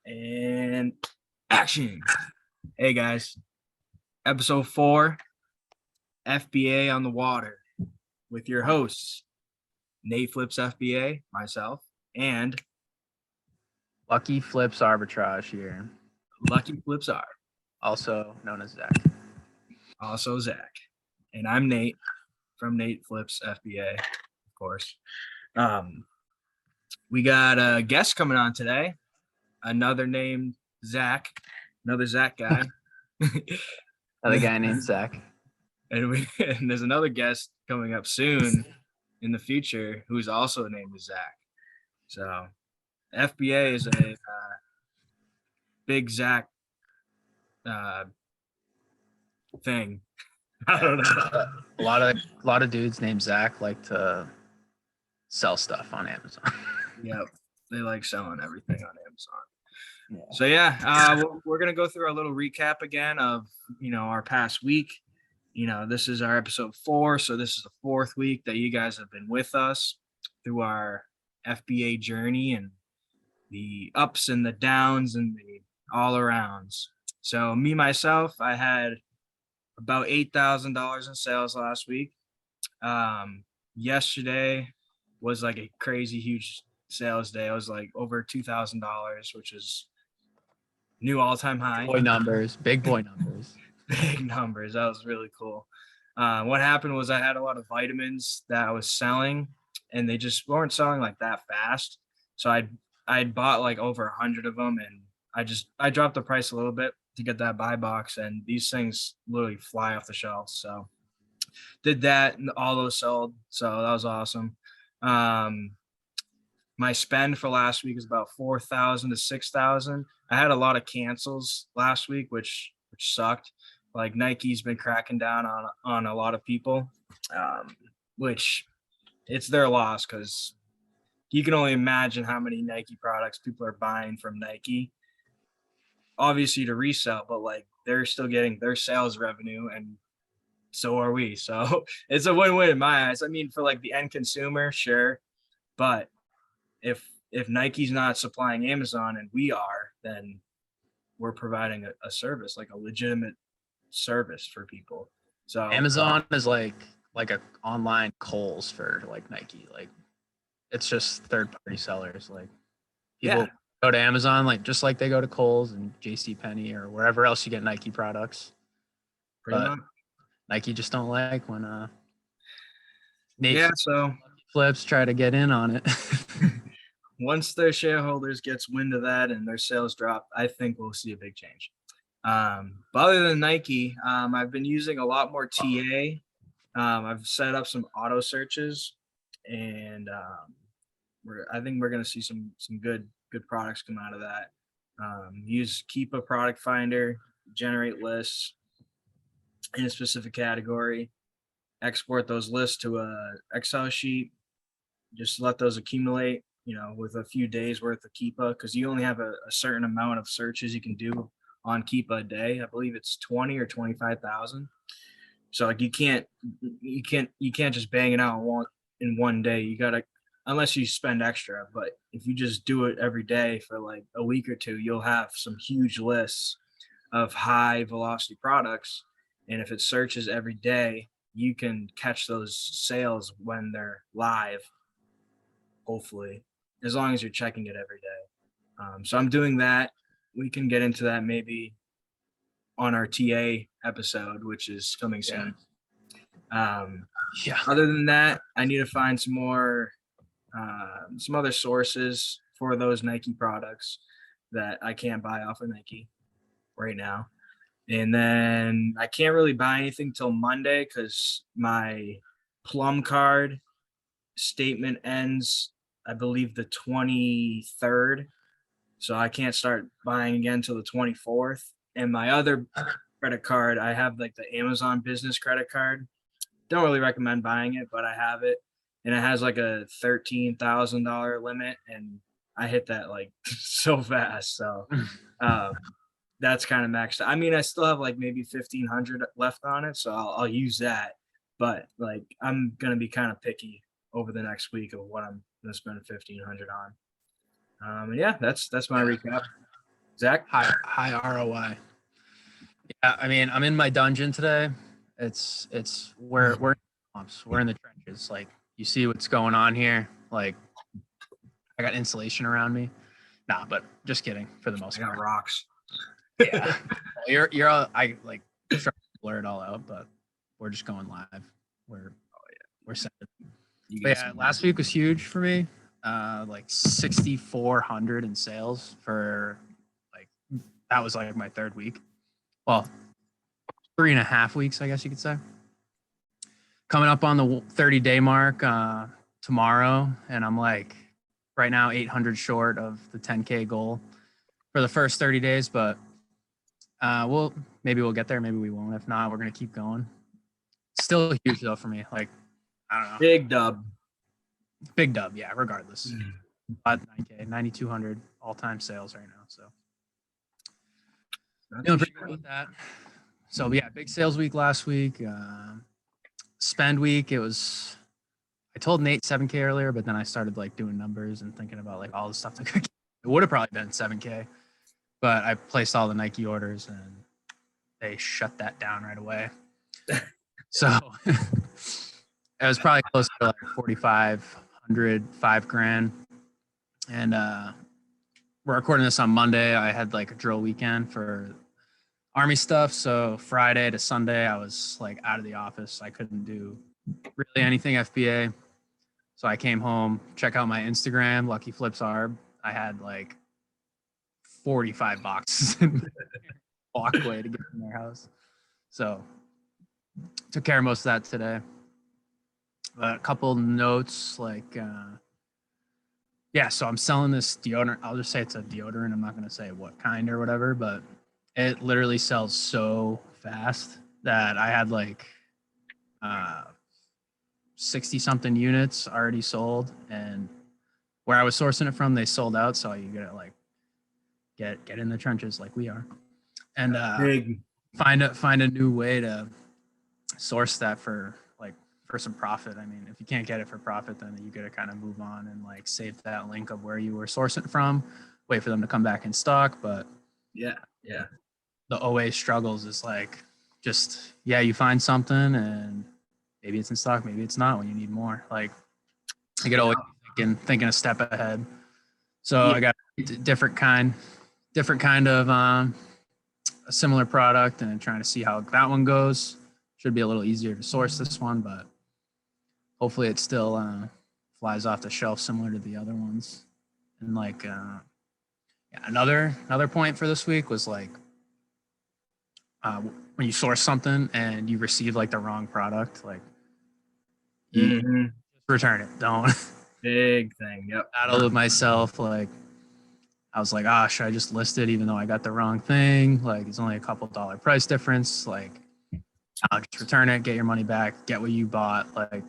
And action. Hey guys, episode 4, FBA on the water, with your hosts, Nate Flips FBA, myself, and Lucky Flips Arbitrage here, Lucky Flips R, also known as Zach. also Zach. And I'm Nate from Nate Flips FBA, of course. We got a guest coming on today, another named Zach, another Zach guy. Another guy named Zach. And there's another guest coming up soon in the future who's also named Zach. So FBA is a big Zach thing. I don't know. A lot of dudes named Zach like to sell stuff on Amazon. Yep, they like selling everything on Amazon. Yeah. So yeah, we're gonna go through a little recap again of our past week. This is our episode 4, so this is the 4th week that you guys have been with us through our FBA journey and the ups and the downs and the all arounds. So me myself, I had about $8,000 in sales last week. Yesterday was like a crazy huge sales day. It was like over $2,000, which is new all-time high. Big boy numbers. Big numbers. That was really cool. What happened was I had a lot of vitamins that I was selling, and they just weren't selling like that fast. So I'd bought like over 100 of them, and I dropped the price a little bit to get that buy box, and these things literally fly off the shelf. So did that, and all those sold. So that was awesome. My spend for last week is about 4,000 to 6,000. I had a lot of cancels last week, which sucked. Like Nike's been cracking down on a lot of people, which it's their loss, because you can only imagine how many Nike products people are buying from Nike, obviously to resell, but like they're still getting their sales revenue, and so are we. So it's a win-win in my eyes. I mean, for like the end consumer, sure, but if Nike's not supplying Amazon and we are, then we're providing a service, like a legitimate service for people. So Amazon is like a online Kohl's for like Nike. Like it's just third-party sellers. Like people go to Amazon just like they go to Kohl's and JCPenney or wherever else you get Nike products. But Nike just don't like when Nate Flips try to get in on it. Once their shareholders gets wind of that and their sales drop, I think we'll see a big change. But other than Nike, I've been using a lot more TA. I've set up some auto searches, and I think we're going to see some good products come out of that. Use Keepa Product Finder, generate lists in a specific category, export those lists to a Excel sheet, just let those accumulate, with a few days worth of Keepa, because you only have a certain amount of searches you can do on Keepa a day. I believe it's 20 or 25,000. So like you can't just bang it out in one day. You gotta, unless you spend extra, but if you just do it every day for like a week or two, you'll have some huge lists of high velocity products. And if it searches every day, you can catch those sales when they're live, hopefully, as long as you're checking it every day. So I'm doing that. We can get into that maybe on our TA episode, which is coming soon. Other than that, I need to find some other sources for those Nike products that I can't buy off of Nike right now. And then I can't really buy anything till Monday because my Plum card statement ends, I believe, the 23rd. So I can't start buying again till the 24th. And my other credit card, I have like the Amazon business credit card. Don't really recommend buying it, but I have it. And it has like a $13,000 limit. And I hit that like so fast. So that's kind of maxed out. I mean, I still have like maybe 1,500 left on it. So I'll use that. But like, I'm going to be kind of picky over the next week of what I'm going to spend 1,500 on. And yeah, that's my recap. Zach? High ROI. Yeah, I mean, I'm in my dungeon today. We're in the swamps. We're in the trenches. Like, you see what's going on here. Like, I got insulation around me. Nah, but just kidding for the most I got part. rocks. Yeah. Well, you're all, I like trying to blur it all out, but we're just going live. We're set. You But got yeah, some- last week was huge for me. Like 6,400 in sales for like, that was like my third week. Well, 3.5 weeks, I guess you could say. Coming up on the 30-day mark tomorrow, and I'm like right now 800 short of the 10K goal for the first 30 days, but maybe we'll get there, maybe we won't. If not, we're gonna keep going. Still huge though for me. Like, I don't know. Big dub. Big dub, yeah, regardless. 9K, 9,200 all-time sales right now. So feeling pretty good with that. So yeah, big sales week last week. Spend week, I told Nate 7K earlier, but then I started like doing numbers and thinking about like all the stuff that could, it would have probably been 7K, but I placed all the Nike orders and they shut that down right away. So it was probably close to like 4,500, $5,000. And we're recording this on Monday. I had like a drill weekend for Army stuff. So Friday to Sunday, I was like out of the office. I couldn't do really anything FBA. So I came home, check out my Instagram, Lucky Flips Arb. I had like 45 boxes in walkway to get from their house. So took care of most of that today. A couple notes like, yeah, so I'm selling this deodorant. I'll just say it's a deodorant. I'm not going to say what kind or whatever, but it literally sells so fast that I had like 60 something units already sold, and where I was sourcing it from, they sold out. So you gotta like get in the trenches like we are, and find a new way to source that for some profit. I mean, if you can't get it for profit, then you gotta kind of move on and like save that link of where you were sourcing from, wait for them to come back in stock. But yeah, the OA struggles is like just you find something and maybe it's in stock, maybe it's not when you need more. Like I get always thinking a step ahead. So I got a different kind of a similar product and trying to see how that one goes. Should be a little easier to source this one, but hopefully it still flies off the shelf similar to the other ones. And like another point for this week was like when you source something and you receive like the wrong product, like you return it. Don't. Big thing. Yep. Battle with myself. Like I was like, should I just list it even though I got the wrong thing? Like it's only a couple $1 price difference. Like I'll just return it, get your money back, get what you bought. Like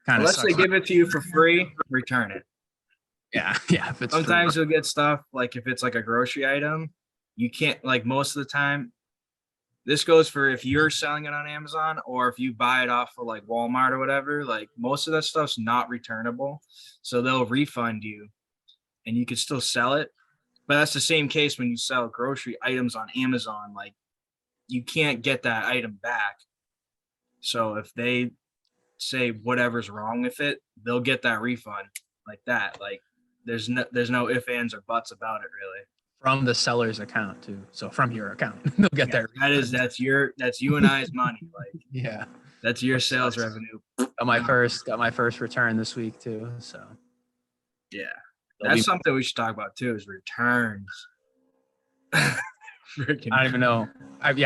unless they give it to you for free, return it. Yeah. If it's sometimes you'll get stuff like if it's like a grocery item, you can't like most of the time. This goes for if you're selling it on Amazon or if you buy it off of like Walmart or whatever, like most of that stuff's not returnable. So they'll refund you and you can still sell it. But that's the same case when you sell grocery items on Amazon. Like you can't get that item back. So if they say whatever's wrong with it, they'll get that refund like that. Like there's no ifs, ands, or buts about it really. From the seller's account too. So from your account, they'll get their refund. That's you and I's money. Like that's your sales revenue. Got my first return this week too. So that's something we should talk about too is returns. I don't even know.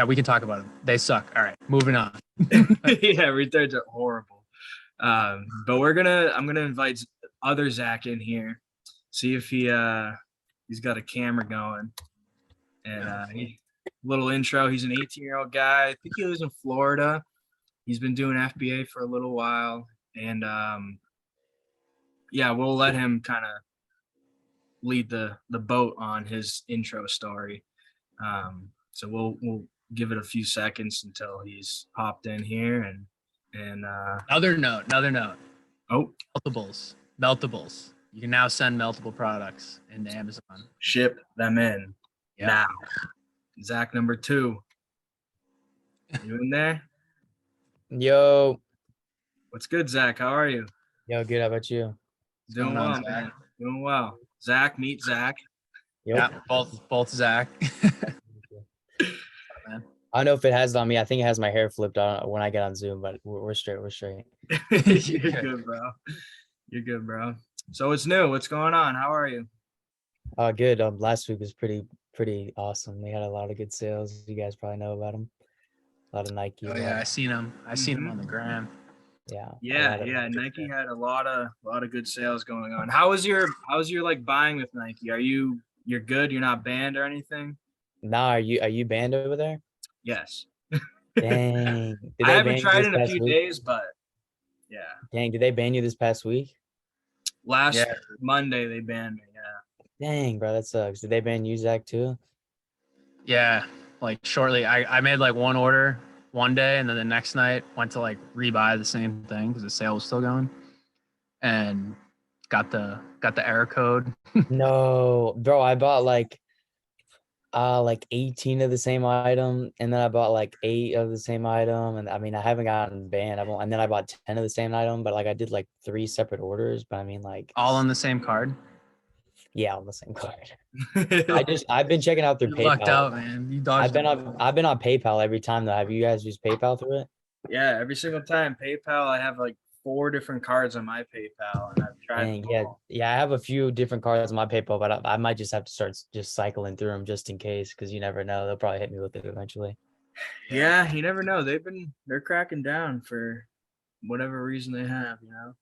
We can talk about them. They suck. All right, moving on. Returns are horrible. But I'm gonna invite other Zach in here, see if he's got a camera going, and little intro. He's an 18-year-old guy. I think he lives in Florida. He's been doing FBA for a little while, and we'll let him kind of lead the boat on his intro story. So we'll give it a few seconds until he's hopped in here and another note. Oh, meltables. You can now send multiple products into Amazon. Ship them in Yep. now. Zach number 2. You in there? Yo, What's good, Zach? How are you? yo, good. How about you? Doing going on, well, Zach? man. Doing well. Zach, meet Zach. Yeah, both Zach. Man. I don't know if it has it on me. I think it has my hair flipped on when I get on Zoom, but we're straight. We're straight. You're good, bro. You're good, bro. So what's new? What's going on? How are you? Good. Last week was pretty awesome. We had a lot of good sales. You guys probably know about them. A lot of Nike. Oh yeah, I seen him. I seen him on the gram. Yeah. Yeah. Nike had a lot of good sales going on. How's your like buying with Nike? You're good? You're not banned or anything? Nah, are you banned over there? Yes. Dang. Did I they haven't ban you tried this in a past few week? days, but yeah. Dang, did they ban you this past week? Last Yeah. Monday they banned me. Yeah. Dang, bro, that sucks. Did they ban you, Zach, too? Yeah, like shortly. I made like one order one day, and then the next night went to like rebuy the same thing because the sale was still going, and got the error code. No, bro, I bought like 18 of the same item, and then I bought like 8 of the same item, and I mean I haven't gotten banned. And then I bought 10 of the same item, but like I did like 3 separate orders, but I mean like All on the same card. yeah, on the same card. I've been checking out their You lucked PayPal. out, man. You dodged. I've been on PayPal every time though. Have you guys used PayPal through it? Yeah, every single time. PayPal, I have like 4 different cards on my PayPal, and I've tried And them yeah, all. I have a few different cards on my PayPal, but I might just have to start just cycling through them just in case, because you never know. They'll probably hit me with it eventually. Yeah, you never know. They're cracking down for whatever reason they have, you know.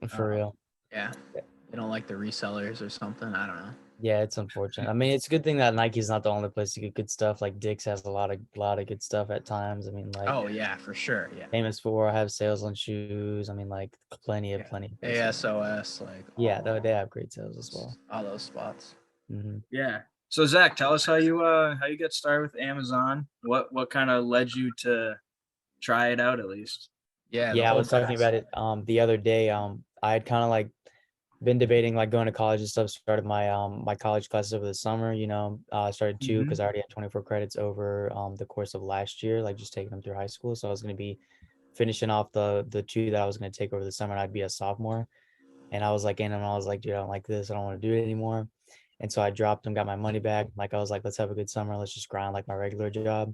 For real. Yeah, they don't like the resellers or something. I don't know. Yeah, it's unfortunate. I mean, it's a good thing that Nike's not the only place to get good stuff. Like Dick's has a lot of good stuff at times. I mean, like Oh yeah, for sure. Yeah. Famous for have sales on shoes. I mean, like plenty of places. ASOS, like Yeah, they have great sales as well. all those spots. Yeah. So Zach, tell us how you get started with Amazon. What kind of led you to try it out at least? Yeah. Yeah, I was talking about it the other day. I had kind of like been debating like going to college and stuff. Started my my college classes over the summer. I started 2 because I already had 24 credits over the course of last year, like just taking them through high school. So I was going to be finishing off the 2 that I was going to take over the summer, and I'd be a sophomore. And I was like in, and I was like, dude, I don't like this. I don't want to do it anymore. And so I dropped them, got my money back. Like I was like, let's have a good summer. Let's just grind like my regular job.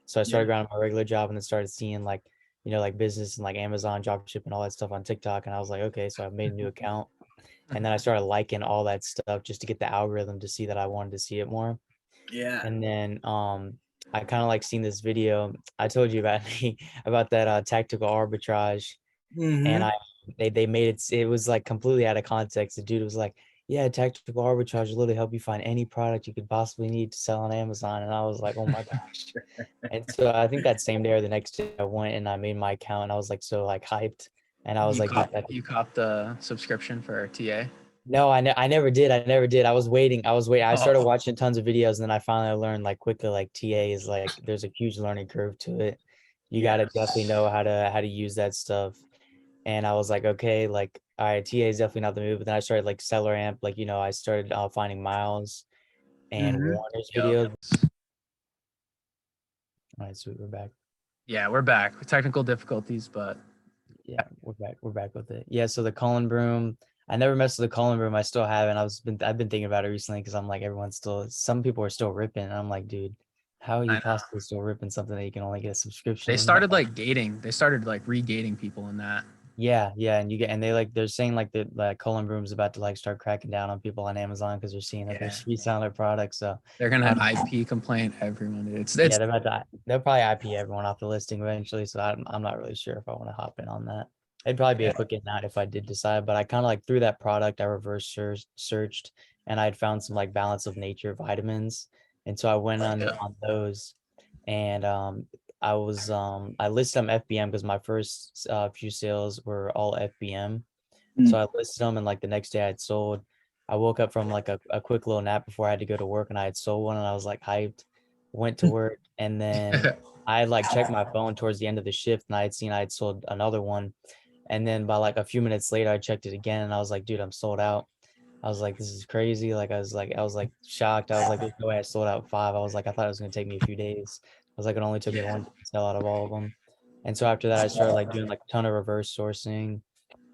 So I started grinding my regular job, and then started seeing like, like business and like Amazon drop ship and all that stuff on TikTok. And I was like, okay, so I made a new account. And then I started liking all that stuff just to get the algorithm to see that I wanted to see it more. Yeah. And then I kind of like seen this video I told you about about that tactical arbitrage. And they made it was like completely out of context. The dude was like, yeah, tactical arbitrage will literally help you find any product you could possibly need to sell on Amazon. And I was like, oh my gosh. And so I think that same day or the next day I went and I made my account, and I was like so like hyped. And I was you copped the subscription for TA? No, I never did. I was waiting. I started Oh. watching tons of videos, and then I finally learned like quickly, like TA is like, there's a huge learning curve to it. You got to definitely know how to use that stuff. And I was like, okay, like, all right, TA is definitely not the move. But then I started like Seller Amp, like, I started finding Miles and Warner's videos. All right, sweet, we're back. Yeah, we're back with technical difficulties, but yeah, we're back with it. Yeah, so the Cullen broom, I never messed with the Cullen broom. I still haven't. I've been thinking about it recently because I'm like, some people are still ripping, and I'm like, dude, how are you possibly still ripping something that you can only get a subscription? They started like gating. They started like re-gating people in that. Yeah, and they're saying like the Cullen broom's about to like start cracking down on people on Amazon because they're seeing that they're reselling their products. So they're gonna IP complaint everyone. They'll probably IP everyone off the listing eventually. So I'm not really sure if I want to hop in on that. It'd probably be a quick in that if I did decide, but I kind of like through that product, I reverse searched, and I'd found some like Balance of Nature vitamins. And so I went on those, and I listed them FBM because my first few sales were all FBM. So I listed them, and like the next day I had sold. I woke up from like a quick little nap before I had to go to work, and I had sold one, and I was like hyped, went to work, and then I had like checked my phone towards the end of the shift, and I had sold another one. And then by like a few minutes later, I checked it again, and I was like, dude, I'm sold out. I was like, this is crazy. Like I was like shocked. I was like, there's no way I sold out 5. I was like, I thought it was gonna take me a few days. I was like, it only took me Yeah. 1 day to sell out of all of them. And so after that, I started like doing like a ton of reverse sourcing,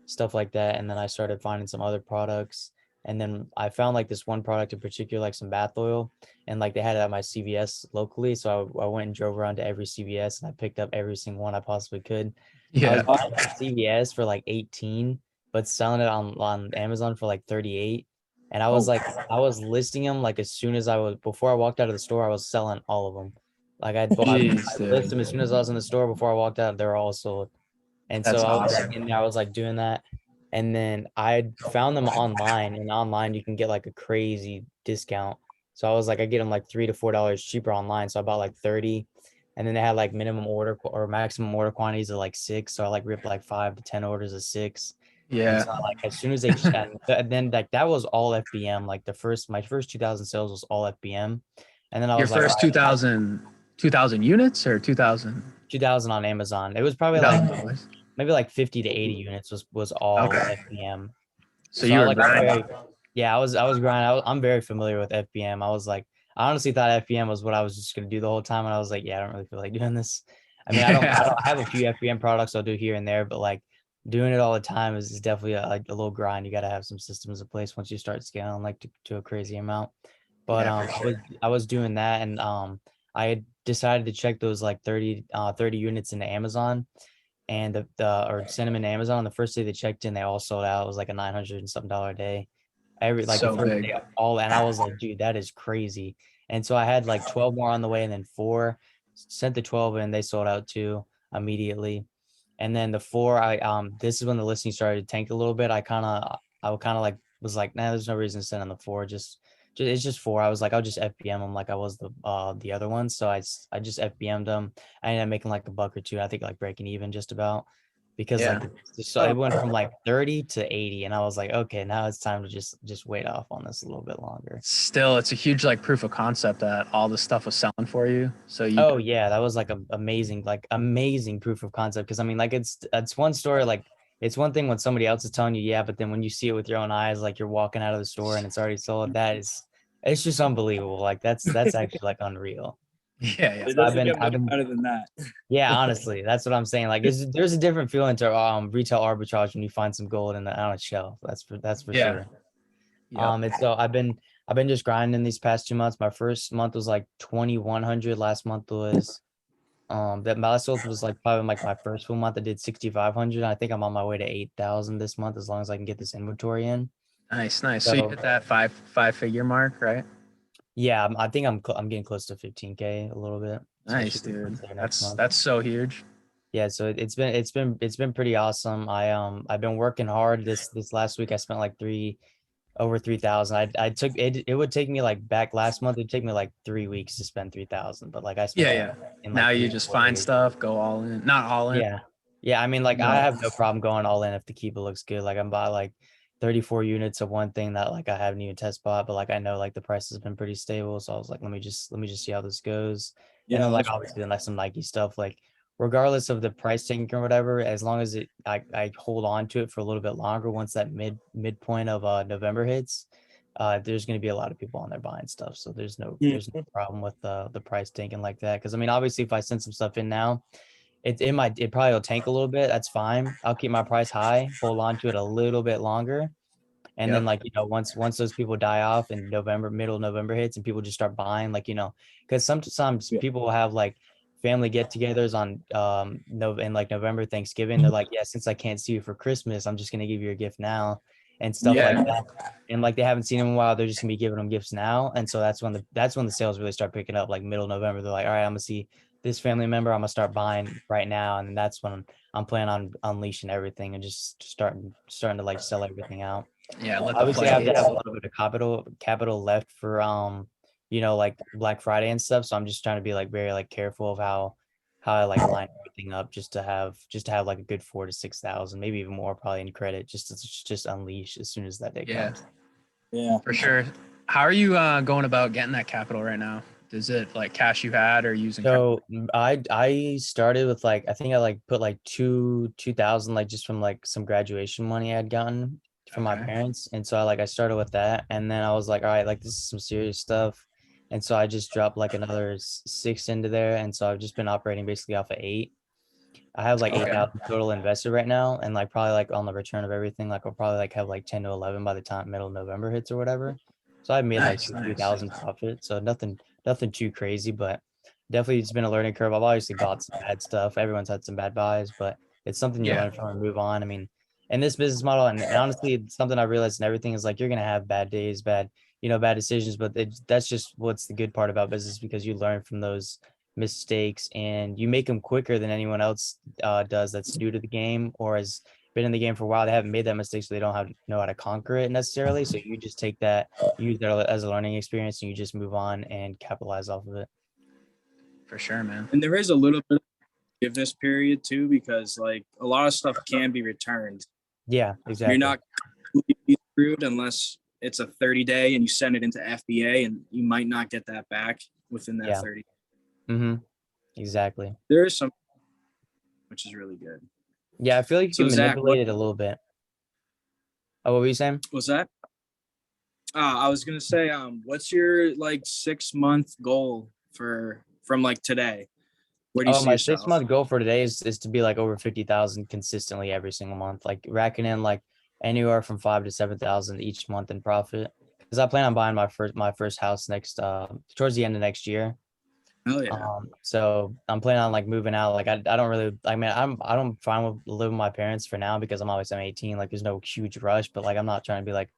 stuff like that. And then I started finding some other products. And then I found like this one product in particular, like some bath oil, and like they had it at my CVS locally. So I went and drove around to every CVS and I picked up every single one I possibly could. I was Yeah. buying it at CVS for like 18, but selling it on Amazon for like 38. And I was like, I was listing them like as soon as before I walked out of the store, I was selling all of them. Like I Jeez, listed them dude. as soon as I was in the store. Before I walked out, they were all sold. And so That's I was like awesome. in there, I was like doing that. And then I found them online, and online you can get like a crazy discount. So I was like, I get them like $3 to $4 cheaper online. So I bought like 30, and then they had like minimum order or maximum order quantities of like 6. So I like ripped like 5 to 10 orders of 6. And Yeah. so like as soon as and then like that was all FBM. Like my first 2,000 sales was all FBM. And then I Your was like, all first right, 2,000 units or 2,000? 2,000 on Amazon. It was probably like 2,000. maybe like 50 to 80 units was all Okay. FBM. So So you I were like I'm grinding. very yeah, I was grinding. I'm very familiar with FBM. I was like, I honestly thought FBM was what I was just gonna do the whole time, and I was like, yeah, I don't really feel like doing this. I mean, Yeah. I have a few FBM products I'll do here and there, but like doing it all the time is definitely like a little grind. You got to have some systems in place once you start scaling like to a crazy amount. But Yeah, for sure. I was doing that, and I had decided to check those like 30 units into Amazon, and the or send them into Amazon. The first day they checked in, they all sold out. It was like a 900 and something dollar day. Every like the So first big. day all, and I was like, dude, that is crazy. And so I had like 12 more on the way, and then 4 sent the 12 in. They sold out too immediately. And then the 4, this is when the listing started to tank a little bit. I kind of like was like, nah, there's no reason to send on the 4. Just it's just 4. I was like, I'll just FBM them like I was the other one. So I just FBM'd them. I ended up making like a buck or two. I think like breaking even just about, because like Yeah. so it went from like 30 to 80, and I was like, okay, now it's time to just wait off on this a little bit longer. Still, it's a huge like proof of concept that all this stuff was selling for you. So you Oh yeah, that was like a amazing, like amazing proof of concept. Because I mean, like it's one story, like it's one thing when somebody else is telling you, yeah, but then when you see it with your own eyes, like you're walking out of the store and it's already sold, it's just unbelievable. Like that's actually like unreal. yeah, yeah. It So doesn't get I've much been better than that. yeah, honestly, that's what I'm saying. Like there's a different feeling to retail arbitrage when you find some gold on a shelf. That's for Yeah. sure. Yep. And so I've been just grinding these past 2 months. My first month was like 2,100. Last month was that my last month was like probably like my first full month. I did 6,500. I think I'm on my way to 8,000 this month, as long as I can get this inventory in. Nice, nice. So you So hit that five figure mark, right? yeah, I think I'm getting close to 15K a little bit. So I Nice, should be dude. there next month. That's so huge. Yeah, so it's been pretty awesome. I've been working hard. This last week I spent like over 3,000. I took it. It would take me like back last month. It'd take me like 3 weeks to spend 3,000. But like I spent Yeah, it yeah. in Now like you three or just 4 find days. stuff, go all in. Not all in. Yeah, yeah. I mean, like I No. have no problem going all in if the keeper looks good. Like I'm buying like 34 units of one thing that like I haven't even test bought, but like I know like the price has been pretty stable. So I was like, let me just see how this goes. And Yeah, then like that's obviously then like some Nike stuff, like regardless of the price tank or whatever, as long as I hold on to it for a little bit longer, once that midpoint of November hits, there's going to be a lot of people on there buying stuff. So there's no problem with the price tanking like that. Cause I mean, obviously if I send some stuff in now, it probably will tank a little bit. That's fine. I'll keep my price high, hold on to it a little bit longer. And then Yep. like, once those people die off and middle November hits and people just start buying, like, because sometimes Yeah. people will have like family get-togethers on in like November, Thanksgiving. They're like, yeah, since I can't see you for Christmas, I'm just gonna give you a gift now and stuff like Yeah. that. And like they haven't seen them in a while, they're just gonna be giving them gifts now. And so that's when the sales really start picking up, like middle November. They're like, all right, I'm gonna see this family member, I'm gonna start buying right now. And then that's when I'm planning on unleashing everything and just starting to like sell everything out. Yeah. Let the Obviously I have to have floodgates. a little bit of capital left for like Black Friday and stuff. So I'm just trying to be like very like careful of how I like line everything up just to have like a good 4 to 6 thousand, maybe even more probably in credit, just unleash as soon as that day Yeah, comes. yeah. for sure. How are you going about getting that capital right now? Is it like cash you had or using? So I started with like I think I like put like 2,000 like just from like some graduation money I had gotten. from my Okay. parents. And so I started with that, and then I was like, all right, like this is some serious stuff. And so I just dropped like another six into there. And so I've just been operating basically off of eight. I have like Okay. 8,000 total invested right now. And like probably like on the return of everything, like I'll probably like have like 10 to 11 by the time middle of November hits or whatever. So I've made like Nice, a few nice. thousand profit. So nothing too crazy, but definitely it's been a learning curve. I've obviously bought some bad stuff. Everyone's had some bad buys, but it's something you Yeah. learn from and move on. I mean, in this business model, and honestly, it's something I realized in everything is like you're gonna have bad days, bad decisions, but that's just what's the good part about business, because you learn from those mistakes and you make them quicker than anyone else does that's new to the game or has been in the game for a while. They haven't made that mistake, so they don't know how to conquer it necessarily. So you just take that, use that as a learning experience, and you just move on and capitalize off of it. For sure, man. And there is a little bit of forgiveness period too, because like a lot of stuff can be returned. Yeah, exactly. You're not completely screwed unless it's a 30-day and you send it into FBA, and you might not get that back within that Yeah. 30. Mm-hmm. Exactly. There is some, which is really good. Yeah, I feel like you So can Zach, manipulate it a little bit. Oh, what were you saying? was that? I was gonna say, what's your like 6-month goal from like today? Where do you Oh, see my yourself? 6-month goal for today is to be like over 50,000 consistently every single month, like racking in like anywhere from 5 to 7,000 each month in profit. Because I plan on buying my first house next towards the end of next year. Oh yeah. So I'm planning on like moving out. Like I don't really, I mean, I don't fine with living with my parents for now because I'm 18. Like there's no huge rush, but like I'm not trying to be like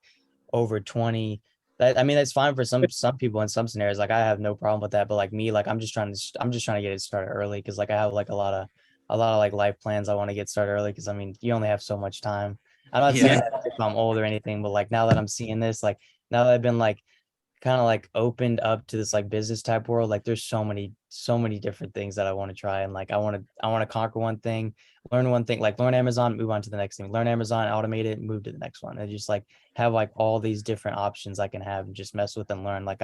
over 20. That, I mean, that's fine for some people in some scenarios. Like I have no problem with that, but like me, like I'm just trying to get it started early, because like I have like a lot of like life plans I want to get started early, because I mean you only have so much time. I'm not saying Yeah. that if I'm old or anything, but like now that I'm seeing this, like now that I've been like kind of like opened up to this like business type world, like there's so many different things that I want to try, and like I want to conquer one thing, learn one thing, like learn Amazon, move on to the next thing, learn Amazon, automate it, move to the next one, and just like have like all these different options I can have and just mess with and learn. Like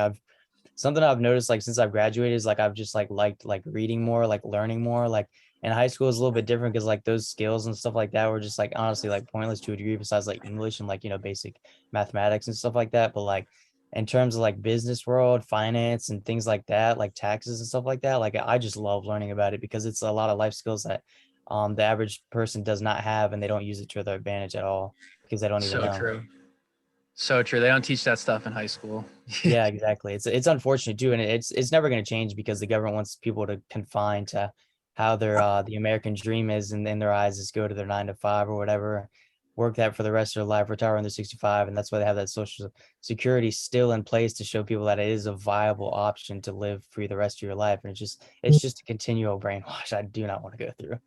something I've noticed like since I've graduated is like I've just like liked like reading more, like learning more. Like in high school is a little bit different because like those skills and stuff like that were just like honestly like pointless to a degree, besides like English and like basic mathematics and stuff like that. But like in terms of like business world, finance and things like that, like taxes and stuff like that, like I just love learning about it because it's a lot of life skills that the average person does not have, and they don't use it to their advantage at all because they don't even So know. true. So true. They don't teach that stuff in high school. Yeah, exactly. It's unfortunate too, and it's never going to change because the government wants people to confine to how their the American dream is, and in their eyes is go to their 9 to 5 or whatever, work that for the rest of their life, retire when they're 65, and that's why they have that social security still in place to show people that it is a viable option to live free the rest of your life. And it's just a continual brainwash I do not want to go through.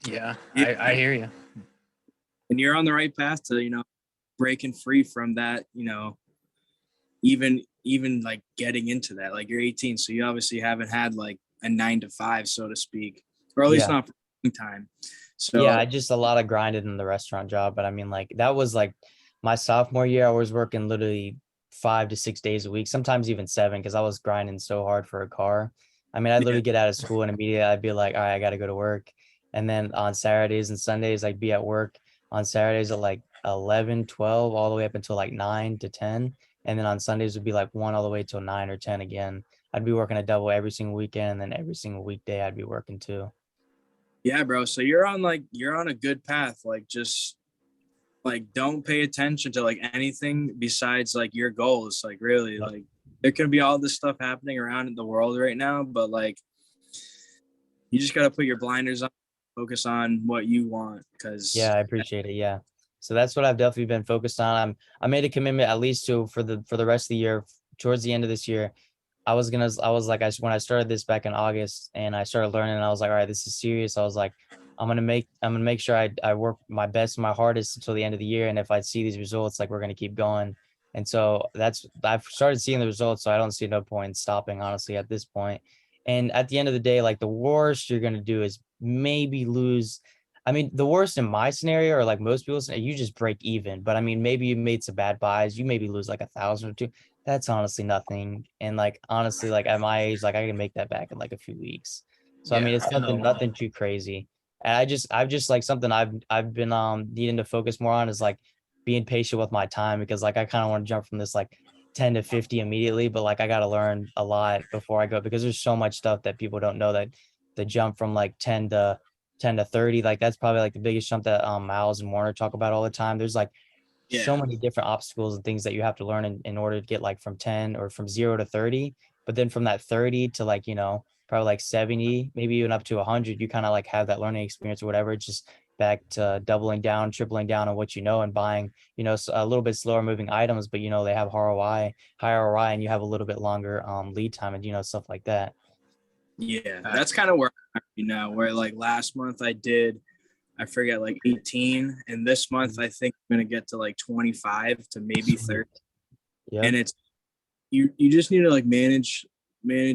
Yeah, Yeah. I hear you. And you're on the right path to breaking free from that. Even like getting into that. Like you're 18, so you obviously haven't had like a 9 to 5, so to speak, or at least Yeah. not for a long time. So Yeah, I just a lot of grinded in the restaurant job, but I mean, like that was like my sophomore year. I was working literally 5 to 6 days a week, sometimes even 7, because I was grinding so hard for a car. I mean, I'd yeah, literally get out of school and immediately I'd be like, all right, I got to go to work. And then on Saturdays and Sundays, I'd be at work on Saturdays at like 11, 12, all the way up until like 9 to 10. And then on Sundays would be like 1 all the way till 9 or 10 again. I'd be working a double every single weekend, and then every single weekday I'd be working too. yeah, bro. So you're on a good path. Like just like don't pay attention to like anything besides like your goals. Like really, Yep. like there can be all this stuff happening around in the world right now, but like you just gotta put your blinders on, focus on what you want. Because Yeah, I appreciate it. Yeah. So that's what I've definitely been focused on. I made a commitment at least to for the rest of the year, towards the end of this year. I was like, when I started this back in August and I started learning, and I was like, all right, this is serious. I was like, I'm gonna make sure I work my best and my hardest until the end of the year. And if I see these results, like we're gonna keep going. And so I've started seeing the results. So I don't see no point in stopping, honestly, at this point. And at the end of the day, like the worst you're gonna do is maybe lose. I mean, the worst in my scenario, or like most people's, you just break even. But I mean, maybe you made some bad buys. You maybe lose like 1,000 or two. That's honestly nothing. And like honestly, like at my age, like I can make that back in like a few weeks. So I mean, Yeah. it's nothing too crazy. And I've just like something I've been needing to focus more on is like being patient with my time, because like I kind of want to jump from this like 10 to 50 immediately, but like I got to learn a lot before I go, because there's so much stuff that people don't know, that the jump from like 10 to 30, like that's probably like the biggest jump that Miles and Warner talk about all the time. There's like so Yeah. many different obstacles and things that you have to learn in order to get like from 10 or from 0 to 30. But then from that 30 to like, you know, probably like 70, maybe even up to 100, you kind of like have that learning experience or whatever. It's just back to doubling down, tripling down on what you know, and buying, you know, a little bit slower moving items, but you know, they have ROI, high ROI, and you have a little bit longer lead time, and you know, stuff like that. Yeah, that's kind of where I'm at right now. Where like last month I forget, like 18, and this month I think I'm gonna get to like 25 to maybe 30. Yeah. And it's you just need to like manage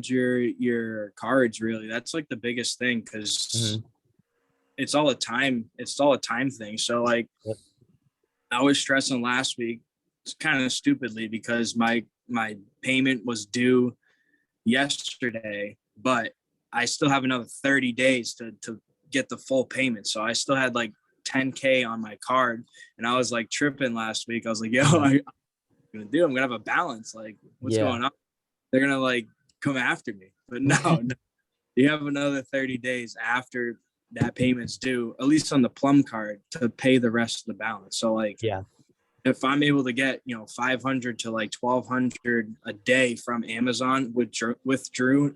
your cards, really. That's like the biggest thing, because it's all a time thing. So like Yep. I was stressing last week kind of stupidly because my payment was due yesterday, but I still have another 30 days to get the full payment. So I still had like 10K on my card, and I was like tripping last week. I was like, yo, I'm gonna have a balance. Like, what's Yeah. going on? They're gonna like come after me. But no, you have another 30 days after that payment's due, at least on the Plum card, to pay the rest of the balance. So like, Yeah. if I'm able to get, 500 to like 1,200 a day from Amazon, withdrew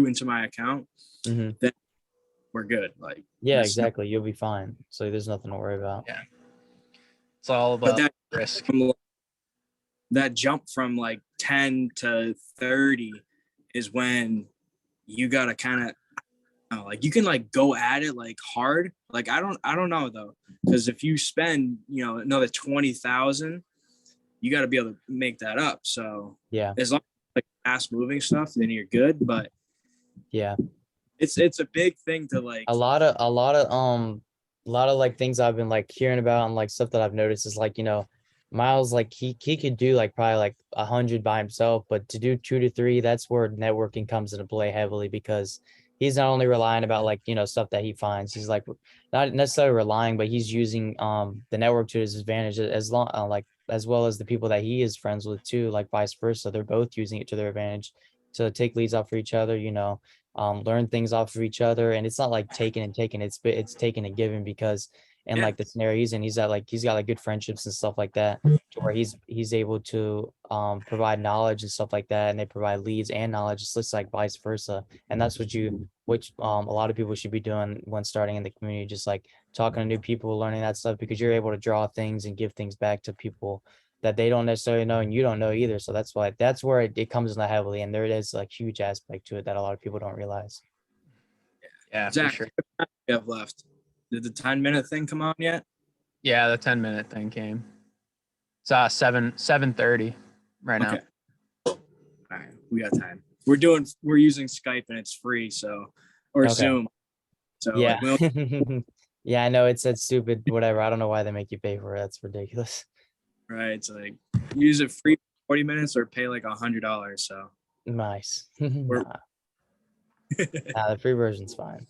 into my account, Mm-hmm. then we're good. Like, Yeah, exactly. You'll be fine. So there's nothing to worry about. Yeah. It's all but about risk. that jump from like 10 to 30 is when you gotta kind of like, you can like go at it like hard. Like I don't know though, because if you spend another 20,000, you got to be able to make that up. So Yeah. as long as like fast moving stuff, then you're good. But Yeah. it's a big thing to like. A lot of like things I've been like hearing about, and like stuff that I've noticed is like, you know, Miles, like he could do like probably like 100 by himself, but to do 2 to 3, that's where networking comes into play heavily, because he's not only relying about like, you know, stuff that he finds. He's like not necessarily relying, but he's using the network to his advantage, as long like as well as the people that he is friends with too, like vice versa. They're both using it to their advantage to take leads off for each other, you know, learn things off of each other. And it's not like taking and taking, it's taking and giving, because in Yeah. like the scenario he's at, like he's got like good friendships and stuff like that, to where he's able to provide knowledge and stuff like that, and they provide leads and knowledge. It's just like vice versa. And that's which a lot of people should be doing when starting in the community, just like talking to new people, learning that stuff, because you're able to draw things and give things back to people that they don't necessarily know, and you don't know either. So that's where it comes in heavily, and there is like huge aspect to it that a lot of people don't realize. Yeah, Zach, for sure. what time do you have left? Did the 10-minute thing come on yet? Yeah, the 10-minute thing came. It's 7:30 right now. Okay. All right, we got time. We're using Skype, and it's free, or Okay. Zoom. So Yeah. like, Yeah, I know it's stupid, whatever. I don't know why they make you pay for it. That's ridiculous. right, it's like use it free 40 minutes or pay like $100. So Nice. We're- Nah, the free version's fine.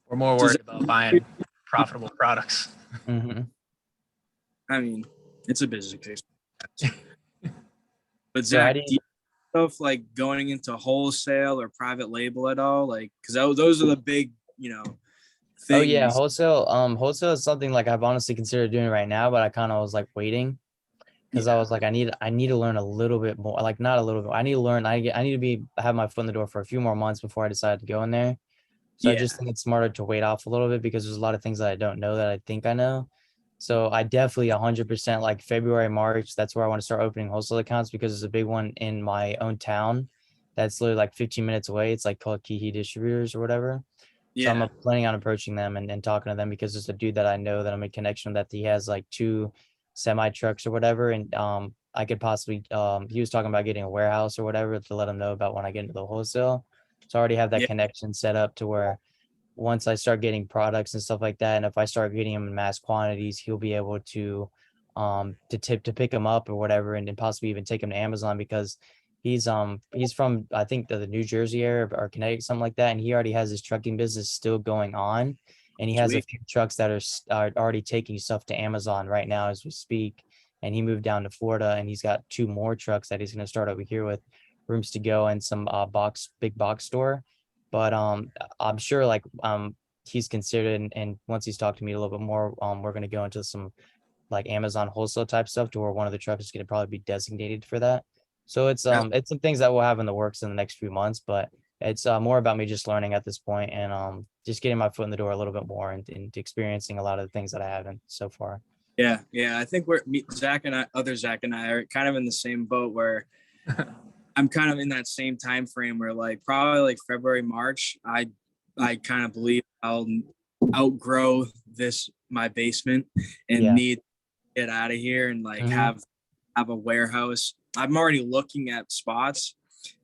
We're more worried about buying profitable products. Mm-hmm. I mean, it's a business case. But So how Zach, do do you, you know if like going into wholesale or private label at all? Like, because those are the big, things. oh yeah, wholesale is something like I've honestly considered doing right now, but I kind of was like waiting, because I was like, I need to learn a little bit more, like not a little bit. I need to learn. I need to have my foot in the door for a few more months before I decide to go in there. So I just think it's smarter to wait off a little bit, because there's a lot of things that I don't know that I think I know. So I definitely 100% like February, March, that's where I want to start opening wholesale accounts, because there's a big one in my own town that's literally like 15 minutes away. It's like called Kihi Distributors or whatever. So I'm planning on approaching them and talking to them, because there's a dude that I know that I'm in connection with, that he has like 2 semi trucks or whatever. And I could possibly he was talking about getting a warehouse or whatever to let him know about when I get into the wholesale. So I already have that connection set up to where once I start getting products and stuff like that, and if I start getting them in mass quantities, he'll be able to pick them up or whatever, and then possibly even take them to Amazon, because he's from, I think, the New Jersey area or Connecticut, something like that, and he already has his trucking business still going on, and he has a Sweet. few trucks that are already taking stuff to Amazon right now as we speak. And he moved down to Florida, and he's got 2 more trucks that he's going to start over here with rooms to go and some big box store. But I'm sure like he's considered, and once he's talked to me a little bit more, we're going to go into some like Amazon wholesale type stuff to where one of the trucks is going to probably be designated for that. So it's some things that we'll have in the works in the next few months, but it's more about me just learning at this point and just getting my foot in the door a little bit more and experiencing a lot of the things that I haven't so far. Yeah. I think Zach and I are kind of in the same boat where I'm kind of in that same time frame where like probably like February, March, I kind of believe I'll outgrow my basement and need to get out of here and like have a warehouse. I'm already looking at spots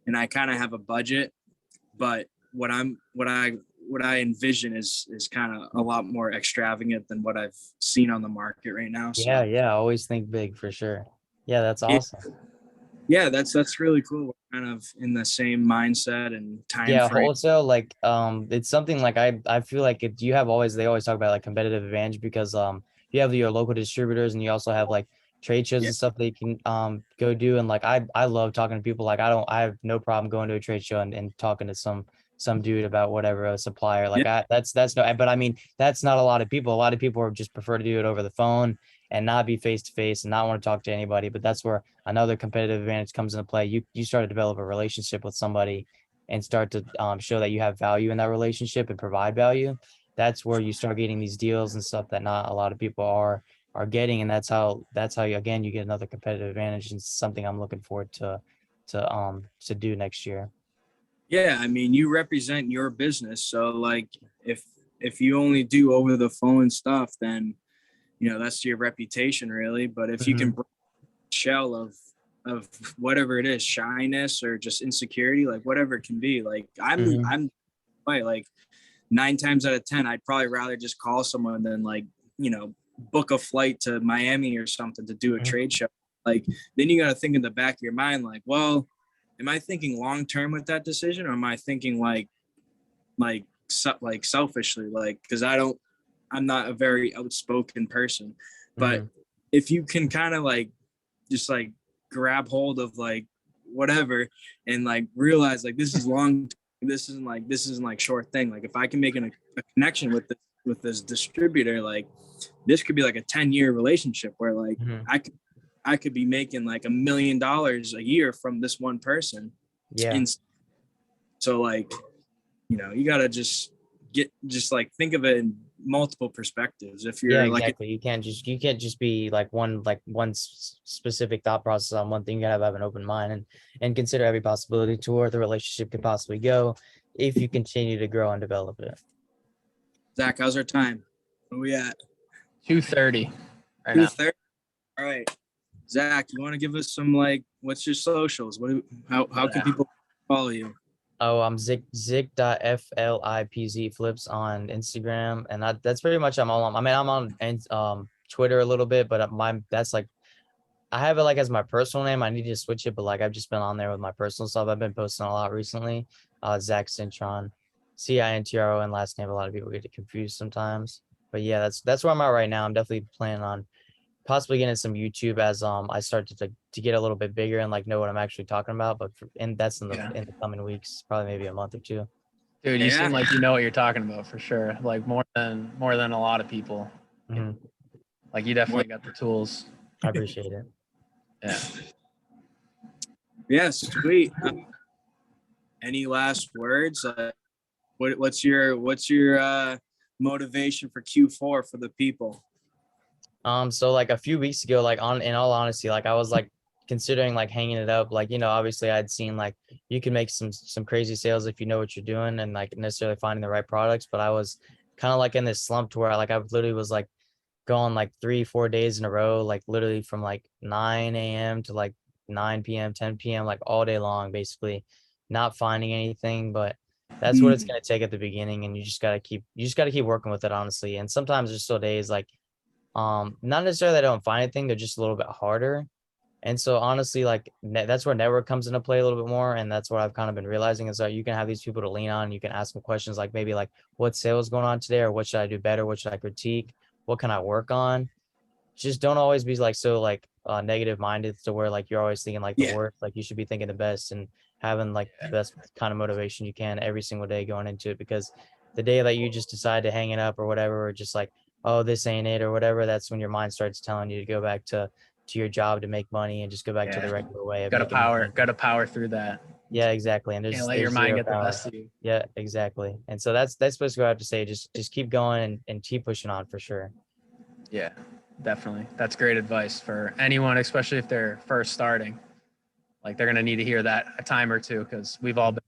and I kind of have a budget, but what I envision is kind of a lot more extravagant than what I've seen on the market right now. So Yeah. Always think big for sure. Yeah, that's awesome. Yeah, that's really cool. We're kind of in the same mindset and time frame. Wholesale, like it's something like I feel like they always talk about like competitive advantage because you have your local distributors and you also have like trade shows and stuff that you can go do. And like I love talking to people. Like I have no problem going to a trade show and talking to some dude about whatever, a supplier. Like that's no, but I mean that's not a lot of people. A lot of people just prefer to do it over the phone and not be face to face and not want to talk to anybody. But that's where another competitive advantage comes into play. You start to develop a relationship with somebody and start to show that you have value in that relationship and provide value. That's where you start getting these deals and stuff that not a lot of people are getting, and that's how you, again, you get another competitive advantage, and something I'm looking forward to do next year. Yeah, I mean, you represent your business, so like if you only do over the phone stuff, then that's your reputation really. But if you can break the shell of whatever it is, shyness or just insecurity, like whatever it can be, like I'm like 9 times out of 10, I'd probably rather just call someone than like book a flight to Miami or something to do a trade show. Like then you got to think in the back of your mind, like, well, am I thinking long term with that decision, or am I thinking like selfishly, like because I'm not a very outspoken person, but if you can kind of like just like grab hold of like whatever and like realize like this is long, this isn't like short thing. Like if I can make a connection with this distributor, like this could be like a 10-year relationship where like I could be making like $1 million a year from this one person. Yeah. And so like, you gotta just like think of it in multiple perspectives. If you're exactly. You can't just be like one specific thought process on one thing. You gotta have an open mind and consider every possibility to where the relationship could possibly go if you continue to grow and develop it. Zach, how's our time? Where are we at? 2:30 right 2:30. All right. Zach, you want to give us some like what's your socials? How can people follow you? Oh, I'm Zik.flipz flips on Instagram, and that's pretty much I'm on Twitter a little bit, but that's like I have it like as my personal name. I need to switch it, but like I've just been on there with my personal stuff. I've been posting a lot recently. Zach Cintron, Cintron, last name. A lot of people get it confused sometimes, but yeah, that's where I'm at right now. I'm definitely planning on possibly getting some YouTube as I start to get a little bit bigger and like know what I'm actually talking about. But that's in the coming weeks, probably maybe a month or two. Dude, you seem like you know what you're talking about for sure. Like more than a lot of people. Like you definitely got the tools. I appreciate it. Yeah. Yeah, sweet. Any last words? What's your motivation for Q4 for the people? So like a few weeks ago, like in all honesty, like I was like considering like hanging it up. Like, obviously I'd seen like you can make some crazy sales if you know what you're doing and like necessarily finding the right products. But I was kind of like in this slump to where like I literally was like going like 3-4 days in a row, like literally from like 9 a.m. to like 9 p.m., 10 p.m., like all day long, basically not finding anything. But that's what it's going to take at the beginning. And you just got to keep working with it, honestly. And sometimes there's still days like, not necessarily I don't find anything, they're just a little bit harder. And so honestly, like that's where network comes into play a little bit more. And that's what I've kind of been realizing is that you can have these people to lean on. You can ask them questions like maybe like what sales going on today, or what should I do better? What should I critique? What can I work on? Just don't always be like so like negative minded to where like you're always thinking like the Yeah. worst. Like you should be thinking the best and having like the best kind of motivation you can every single day going into it, because the day that you just decide to hang it up or whatever, or just like, oh, this ain't it or whatever, that's when your mind starts telling you to go back to your job to make money and just go back to the Yeah. regular way of Gotta making money. power through that. Yeah, exactly. And Can't there's let your there's mind zero get the power. best of you. Yeah, exactly. And so that's basically what I have to say. Just keep going and keep pushing on for sure. Yeah, definitely. That's great advice for anyone, especially if they're first starting. Like they're gonna need to hear that a time or two because we've all been